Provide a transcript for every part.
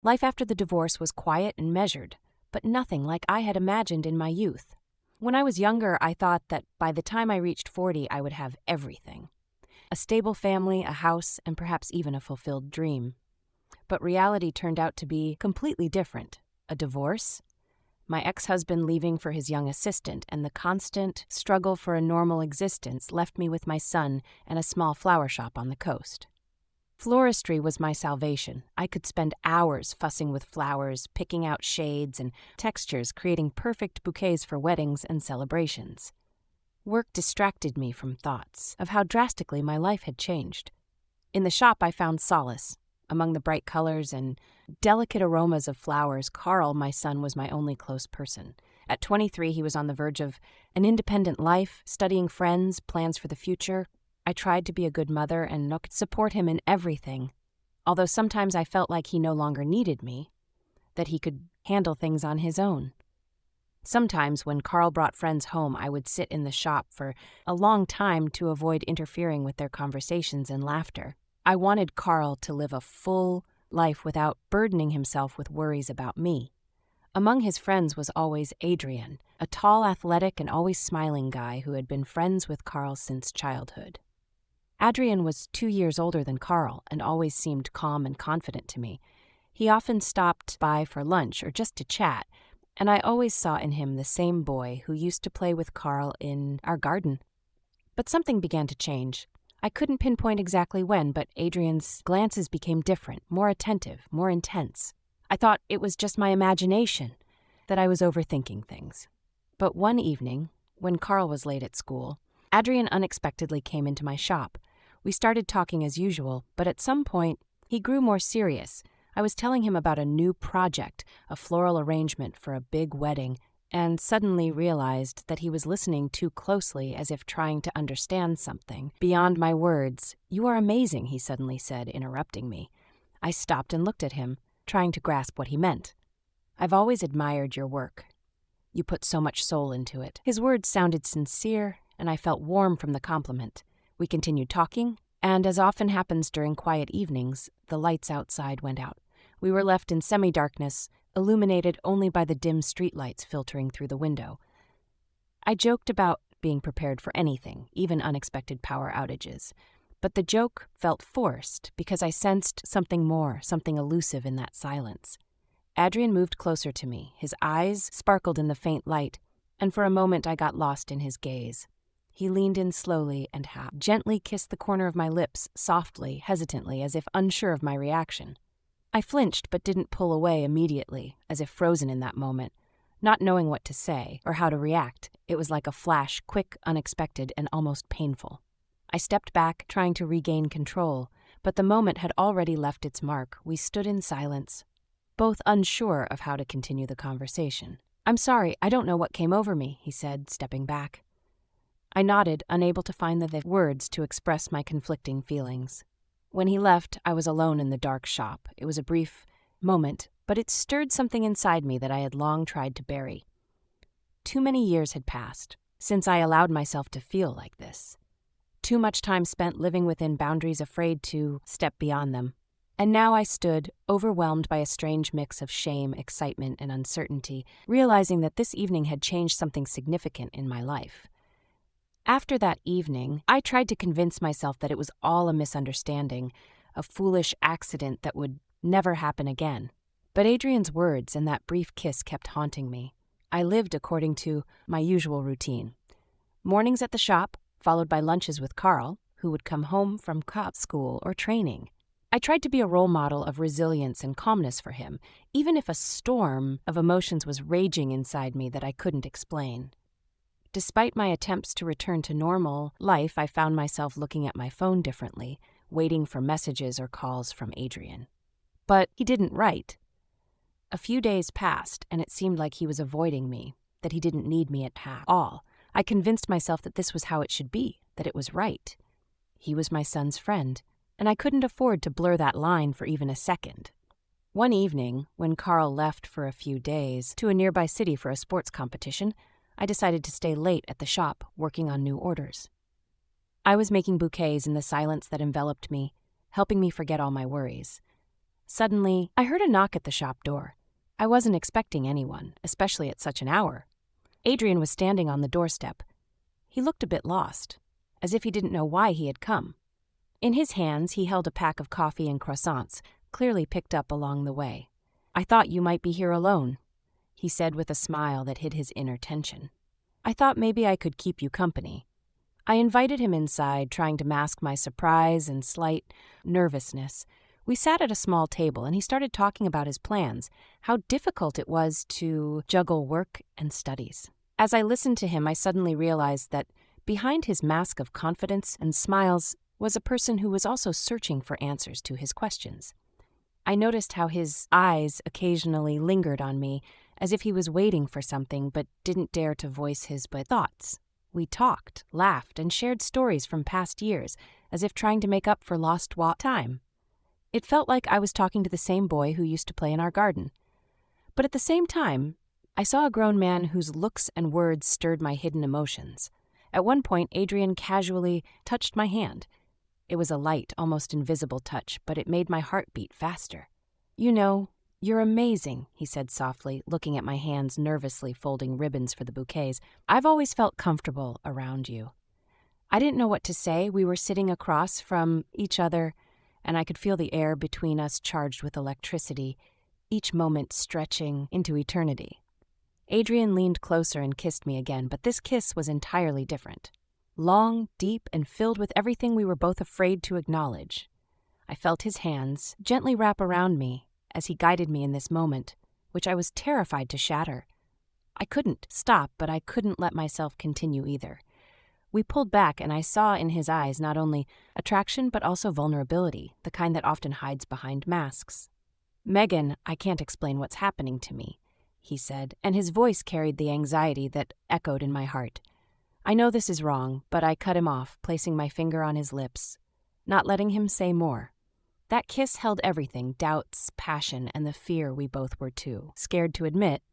Life after the divorce was quiet and measured, but nothing like I had imagined in my youth. When I was younger, I thought that by the time I reached 40, I would have everything. A stable family, a house, and perhaps even a fulfilled dream. But reality turned out to be completely different. A divorce, my ex-husband leaving for his young assistant, and the constant struggle for a normal existence left me with my son and a small flower shop on the coast. Floristry was my salvation. I could spend hours fussing with flowers, picking out shades and textures, creating perfect bouquets for weddings and celebrations. Work distracted me from thoughts of how drastically my life had changed. In the shop, I found solace. Among the bright colors and delicate aromas of flowers, Carl, my son, was my only close person. At 23, he was on the verge of an independent life, studying friends, plans for the future. I tried to be a good mother and support him in everything, although sometimes I felt like he no longer needed me, that he could handle things on his own. Sometimes when Carl brought friends home, I would sit in the shop for a long time to avoid interfering with their conversations and laughter. I wanted Carl to live a full life without burdening himself with worries about me. Among his friends was always Adrian, a tall, athletic, and always smiling guy who had been friends with Carl since childhood. Adrian was 2 years older than Carl and always seemed calm and confident to me. He often stopped by for lunch or just to chat, and I always saw in him the same boy who used to play with Carl in our garden. But something began to change. I couldn't pinpoint exactly when, but Adrian's glances became different, more attentive, more intense. I thought it was just my imagination, that I was overthinking things. But one evening, when Carl was late at school, Adrian unexpectedly came into my shop. We started talking as usual, but at some point, he grew more serious. I was telling him about a new project, a floral arrangement for a big wedding, and suddenly realized that he was listening too closely, as if trying to understand something beyond my words. "You are amazing," he suddenly said, interrupting me. I stopped and looked at him, trying to grasp what he meant. "I've always admired your work. You put so much soul into it." His words sounded sincere, and I felt warm from the compliment. We continued talking, and as often happens during quiet evenings, the lights outside went out. We were left in semi-darkness, illuminated only by the dim streetlights filtering through the window. I joked about being prepared for anything, even unexpected power outages. But the joke felt forced because I sensed something more, something elusive in that silence. Adrian moved closer to me. His eyes sparkled in the faint light, and for a moment I got lost in his gaze. He leaned in slowly and gently kissed the corner of my lips, softly, hesitantly, as if unsure of my reaction. I flinched but didn't pull away immediately, as if frozen in that moment. Not knowing what to say or how to react, it was like a flash, quick, unexpected, and almost painful. I stepped back, trying to regain control, but the moment had already left its mark. We stood in silence, both unsure of how to continue the conversation. "I'm sorry, I don't know what came over me," he said, stepping back. I nodded, unable to find the words to express my conflicting feelings. When he left, I was alone in the dark shop. It was a brief moment, but it stirred something inside me that I had long tried to bury. Too many years had passed since I allowed myself to feel like this. Too much time spent living within boundaries, afraid to step beyond them. And now I stood, overwhelmed by a strange mix of shame, excitement, and uncertainty, realizing that this evening had changed something significant in my life. After that evening, I tried to convince myself that it was all a misunderstanding, a foolish accident that would never happen again. But Adrian's words and that brief kiss kept haunting me. I lived according to my usual routine. Mornings at the shop, followed by lunches with Carl, who would come home from school or training. I tried to be a role model of resilience and calmness for him, even if a storm of emotions was raging inside me that I couldn't explain. Despite my attempts to return to normal life, I found myself looking at my phone differently, waiting for messages or calls from Adrian. But he didn't write. A few days passed, and it seemed like he was avoiding me, that he didn't need me at all. I convinced myself that this was how it should be, that it was right. He was my son's friend, and I couldn't afford to blur that line for even a second. One evening, when Carl left for a few days to a nearby city for a sports competition, I decided to stay late at the shop, working on new orders. I was making bouquets in the silence that enveloped me, helping me forget all my worries. Suddenly, I heard a knock at the shop door. I wasn't expecting anyone, especially at such an hour. Adrian was standing on the doorstep. He looked a bit lost, as if he didn't know why he had come. In his hands, he held a pack of coffee and croissants, clearly picked up along the way. "I thought you might be here alone," he said with a smile that hid his inner tension. "I thought maybe I could keep you company." I invited him inside, trying to mask my surprise and slight nervousness. We sat at a small table, and he started talking about his plans, how difficult it was to juggle work and studies. As I listened to him, I suddenly realized that behind his mask of confidence and smiles was a person who was also searching for answers to his questions. I noticed how his eyes occasionally lingered on me, as if he was waiting for something but didn't dare to voice his thoughts. We talked, laughed, and shared stories from past years, as if trying to make up for lost time. It felt like I was talking to the same boy who used to play in our garden. But at the same time, I saw a grown man whose looks and words stirred my hidden emotions. At one point, Adrian casually touched my hand. It was a light, almost invisible touch, but it made my heart beat faster. "You know, you're amazing," he said softly, looking at my hands nervously folding ribbons for the bouquets. "I've always felt comfortable around you." I didn't know what to say. We were sitting across from each other, and I could feel the air between us charged with electricity, each moment stretching into eternity. Adrian leaned closer and kissed me again, but this kiss was entirely different. Long, deep, and filled with everything we were both afraid to acknowledge. I felt his hands gently wrap around me as he guided me in this moment, which I was terrified to shatter. I couldn't stop, but I couldn't let myself continue either. We pulled back, and I saw in his eyes not only attraction but also vulnerability, the kind that often hides behind masks. "Megan, I can't explain what's happening to me," he said, and his voice carried the anxiety that echoed in my heart. I know this is wrong, but I cut him off, placing my finger on his lips, not letting him say more. That kiss held everything, doubts, passion, and the fear we both were too scared to admit.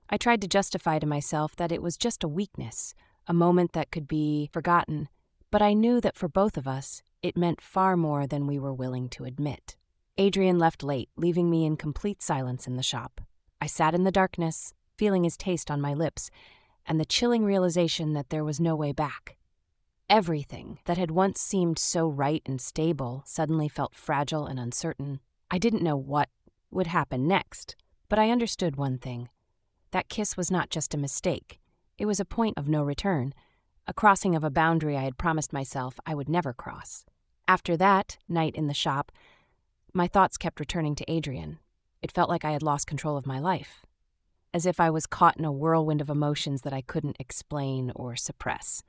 I tried to justify to myself that it was just a weakness, a moment that could be forgotten, but I knew that for both of us, it meant far more than we were willing to admit. Adrian left late, leaving me in complete silence in the shop. I sat in the darkness, feeling his taste on my lips, and the chilling realization that there was no way back. Everything that had once seemed so right and stable suddenly felt fragile and uncertain. I didn't know what would happen next, but I understood one thing. That kiss was not just a mistake. It was a point of no return, a crossing of a boundary I had promised myself I would never cross. After that night in the shop, my thoughts kept returning to Adrian. It felt like I had lost control of my life, as if I was caught in a whirlwind of emotions that I couldn't explain or suppress.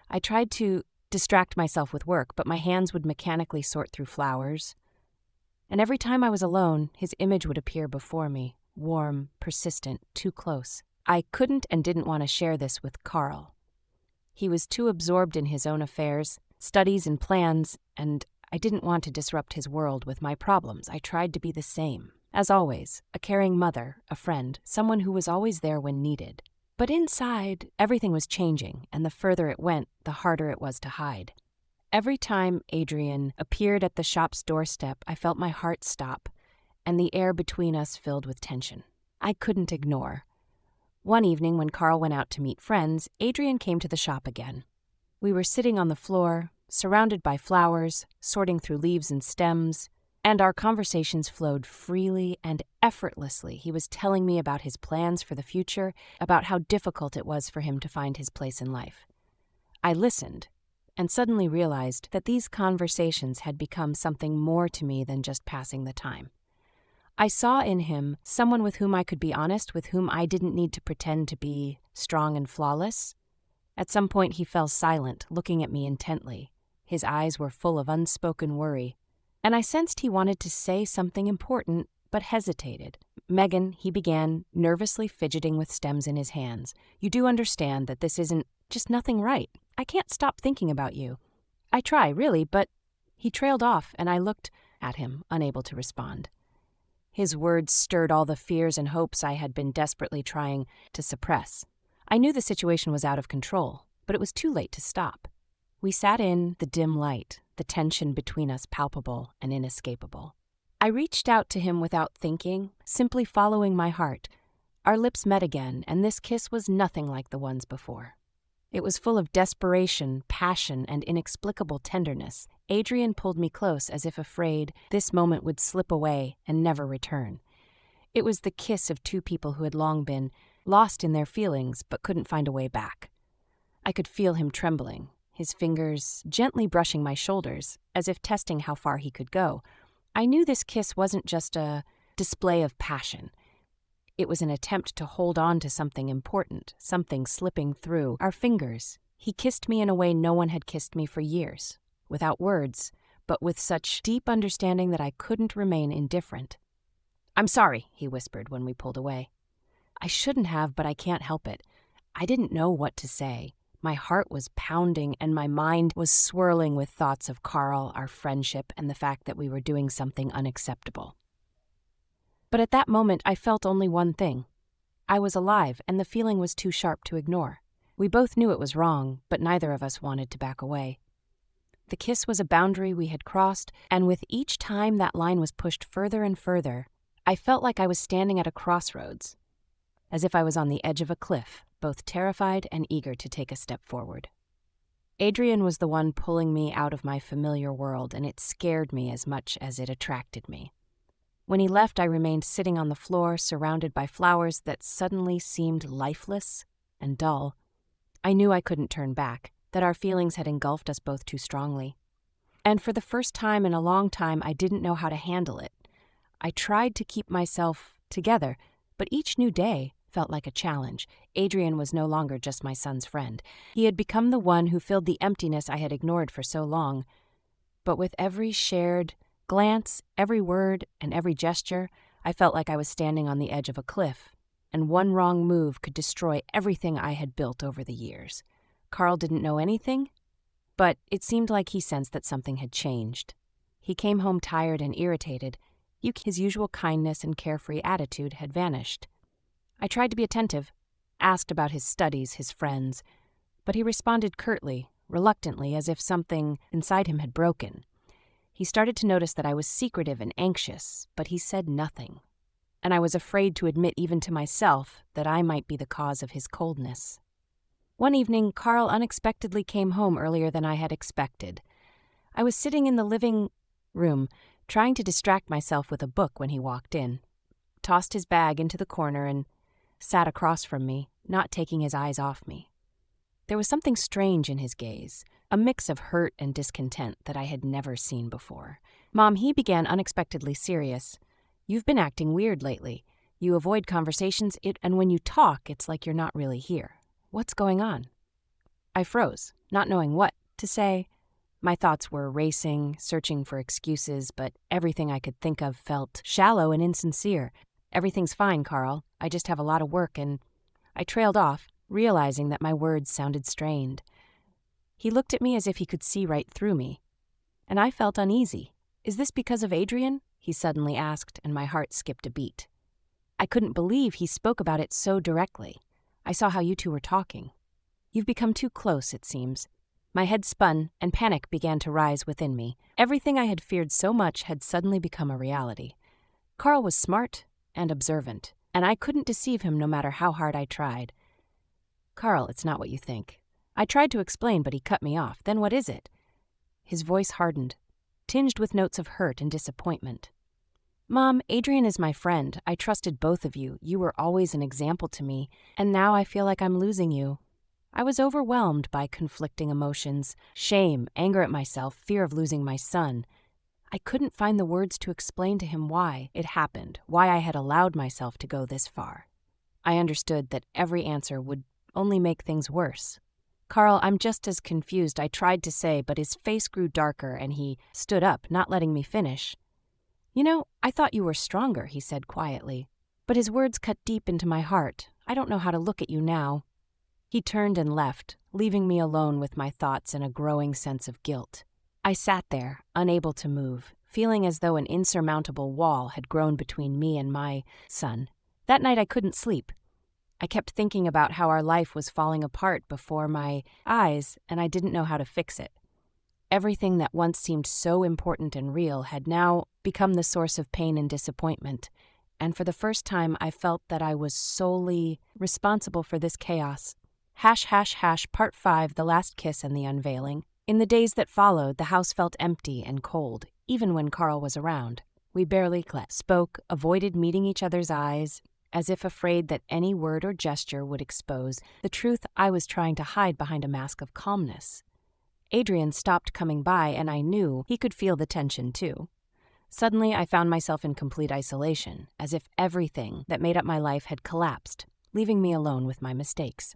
I tried to distract myself with work, but my hands would mechanically sort through flowers. And every time I was alone, his image would appear before me, warm, persistent, too close. I couldn't and didn't want to share this with Carl. He was too absorbed in his own affairs, studies and plans, and I didn't want to disrupt his world with my problems. I tried to be the same. As always, a caring mother, a friend, someone who was always there when needed. But inside, everything was changing, and the further it went, the harder it was to hide. Every time Adrian appeared at the shop's doorstep, I felt my heart stop, and the air between us filled with tension. I couldn't ignore. One evening, when Carl went out to meet friends, Adrian came to the shop again. We were sitting on the floor, surrounded by flowers, sorting through leaves and stems, and our conversations flowed freely and effortlessly. He was telling me about his plans for the future, about how difficult it was for him to find his place in life. I listened, and suddenly realized that these conversations had become something more to me than just passing the time. I saw in him someone with whom I could be honest, with whom I didn't need to pretend to be strong and flawless. At some point he fell silent, looking at me intently. His eyes were full of unspoken worry, and I sensed he wanted to say something important, but hesitated. "Megan," he began, nervously fidgeting with stems in his hands, "you do understand that this isn't just nothing right. I can't stop thinking about you. I try, really, but..." He trailed off, and I looked at him, unable to respond. His words stirred all the fears and hopes I had been desperately trying to suppress. I knew the situation was out of control, but it was too late to stop. We sat in the dim light, the tension between us palpable and inescapable. I reached out to him without thinking, simply following my heart. Our lips met again, and this kiss was nothing like the ones before. It was full of desperation, passion, and inexplicable tenderness. Adrian pulled me close as if afraid this moment would slip away and never return. It was the kiss of two people who had long been lost in their feelings but couldn't find a way back. I could feel him trembling, his fingers gently brushing my shoulders, as if testing how far he could go. I knew this kiss wasn't just a display of passion. It was an attempt to hold on to something important, something slipping through our fingers. He kissed me in a way no one had kissed me for years, without words, but with such deep understanding that I couldn't remain indifferent. "I'm sorry," he whispered when we pulled away. I shouldn't have, but I can't help it. I didn't know what to say. My heart was pounding and my mind was swirling with thoughts of Carl, our friendship, and the fact that we were doing something unacceptable. But at that moment, I felt only one thing. I was alive, and the feeling was too sharp to ignore. We both knew it was wrong, but neither of us wanted to back away. The kiss was a boundary we had crossed, and with each time that line was pushed further and further, I felt like I was standing at a crossroads, as if I was on the edge of a cliff, both terrified and eager to take a step forward. Adrian was the one pulling me out of my familiar world, and it scared me as much as it attracted me. When he left, I remained sitting on the floor, surrounded by flowers that suddenly seemed lifeless and dull. I knew I couldn't turn back, that our feelings had engulfed us both too strongly. And for the first time in a long time, I didn't know how to handle it. I tried to keep myself together, but each new day felt like a challenge. Adrian was no longer just my son's friend. He had become the one who filled the emptiness I had ignored for so long. But with every shared glance, every word, and every gesture, I felt like I was standing on the edge of a cliff, and one wrong move could destroy everything I had built over the years. Carl didn't know anything, but it seemed like he sensed that something had changed. He came home tired and irritated. His usual kindness and carefree attitude had vanished. I tried to be attentive, asked about his studies, his friends, but he responded curtly, reluctantly, as if something inside him had broken. He started to notice that I was secretive and anxious, but he said nothing, and I was afraid to admit even to myself that I might be the cause of his coldness. One evening, Carl unexpectedly came home earlier than I had expected. I was sitting in the living room, trying to distract myself with a book when he walked in, tossed his bag into the corner, and sat across from me, not taking his eyes off me. There was something strange in his gaze, a mix of hurt and discontent that I had never seen before. "Mom," he began, unexpectedly serious, "you've been acting weird lately. You avoid conversations, and when you talk, it's like you're not really here. What's going on?" I froze, not knowing what to say. My thoughts were racing, searching for excuses, but everything I could think of felt shallow and insincere. "Everything's fine, Carl. I just have a lot of work," and I trailed off, realizing that my words sounded strained. He looked at me as if he could see right through me, and I felt uneasy. "Is this because of Adrian?" he suddenly asked, and my heart skipped a beat. I couldn't believe he spoke about it so directly. "I saw how you two were talking. You've become too close, it seems." My head spun, and panic began to rise within me. Everything I had feared so much had suddenly become a reality. Carl was smart and observant, and I couldn't deceive him no matter how hard I tried. "Carl, it's not what you think." I tried to explain, but he cut me off. "Then what is it?" His voice hardened, tinged with notes of hurt and disappointment. "Mom, Adrian is my friend. I trusted both of you. You were always an example to me, and now I feel like I'm losing you." I was overwhelmed by conflicting emotions, shame, anger at myself, fear of losing my son. I couldn't find the words to explain to him why it happened, why I had allowed myself to go this far. I understood that every answer would only make things worse. "Carl, I'm just as confused," I tried to say, but his face grew darker and he stood up, not letting me finish. "You know, I thought you were stronger," he said quietly. But his words cut deep into my heart. "I don't know how to look at you now." He turned and left, leaving me alone with my thoughts and a growing sense of guilt. I sat there, unable to move, feeling as though an insurmountable wall had grown between me and my son. That night I couldn't sleep. I kept thinking about how our life was falling apart before my eyes, and I didn't know how to fix it. Everything that once seemed so important and real had now become the source of pain and disappointment. And for the first time, I felt that I was solely responsible for this chaos. Part 5, The Last Kiss and the Unveiling. In the days that followed, the house felt empty and cold, even when Carl was around. We barely spoke, avoided meeting each other's eyes, as if afraid that any word or gesture would expose the truth I was trying to hide behind a mask of calmness. Adrian stopped coming by, and I knew he could feel the tension too. Suddenly, I found myself in complete isolation, as if everything that made up my life had collapsed, leaving me alone with my mistakes.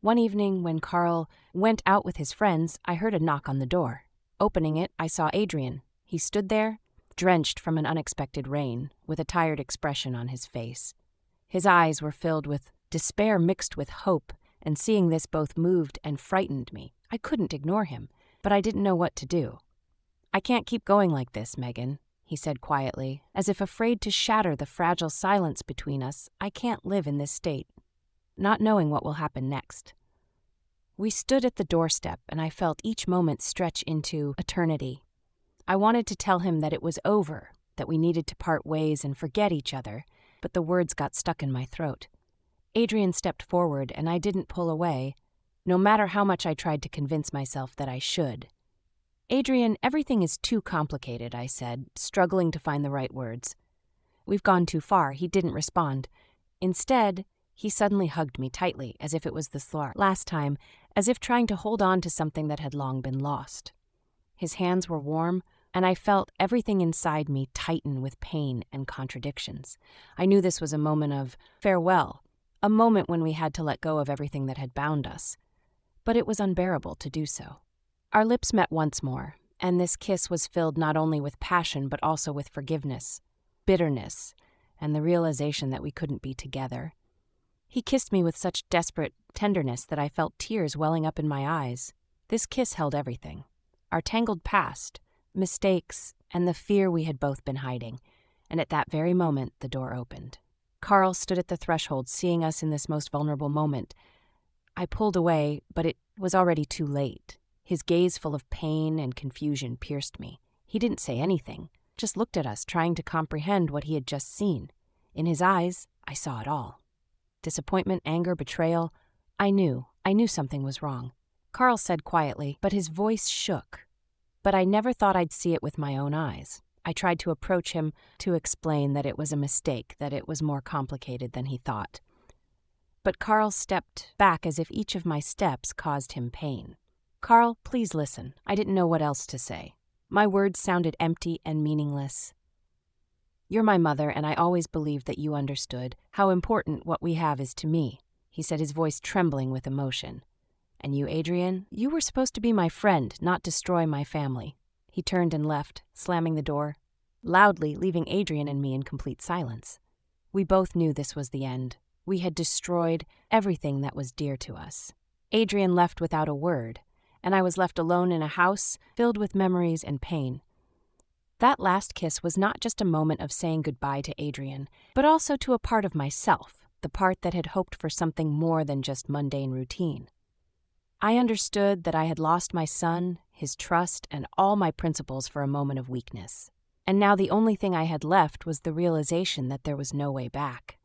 One evening, when Carl went out with his friends, I heard a knock on the door. Opening it, I saw Adrian. He stood there, drenched from an unexpected rain, with a tired expression on his face. His eyes were filled with despair mixed with hope, and seeing this both moved and frightened me. I couldn't ignore him, but I didn't know what to do. "I can't keep going like this, Megan," he said quietly, as if afraid to shatter the fragile silence between us. "I can't live in this state, not knowing what will happen next." We stood at the doorstep, and I felt each moment stretch into eternity. I wanted to tell him that it was over, that we needed to part ways and forget each other, but the words got stuck in my throat. Adrian stepped forward, and I didn't pull away, no matter how much I tried to convince myself that I should. "Adrian, everything is too complicated," I said, struggling to find the right words. "We've gone too far." He didn't respond. Instead, he suddenly hugged me tightly, as if it was the last time, as if trying to hold on to something that had long been lost. His hands were warm, and I felt everything inside me tighten with pain and contradictions. I knew this was a moment of farewell, a moment when we had to let go of everything that had bound us. But it was unbearable to do so. Our lips met once more, and this kiss was filled not only with passion but also with forgiveness, bitterness, and the realization that we couldn't be together. He kissed me with such desperate tenderness that I felt tears welling up in my eyes. This kiss held everything: our tangled past, mistakes, and the fear we had both been hiding. And at that very moment, the door opened. Carl stood at the threshold, seeing us in this most vulnerable moment. I pulled away, but it was already too late. His gaze full of pain and confusion pierced me. He didn't say anything, just looked at us, trying to comprehend what he had just seen. In his eyes, I saw it all. Disappointment, anger, betrayal. I knew something was wrong. Carl said quietly, but his voice shook. But I never thought I'd see it with my own eyes. I tried to approach him to explain that it was a mistake, that it was more complicated than he thought. But Carl stepped back as if each of my steps caused him pain. "Carl, please listen." I didn't know what else to say. My words sounded empty and meaningless. "You're my mother, and I always believed that you understood how important what we have is to me," he said, his voice trembling with emotion. "And you, Adrian, you were supposed to be my friend, not destroy my family." He turned and left, slamming the door loudly, leaving Adrian and me in complete silence. We both knew this was the end. We had destroyed everything that was dear to us. Adrian left without a word, and I was left alone in a house filled with memories and pain. That last kiss was not just a moment of saying goodbye to Adrian, but also to a part of myself, the part that had hoped for something more than just mundane routine. I understood that I had lost my son, his trust, and all my principles for a moment of weakness. And now the only thing I had left was the realization that there was no way back.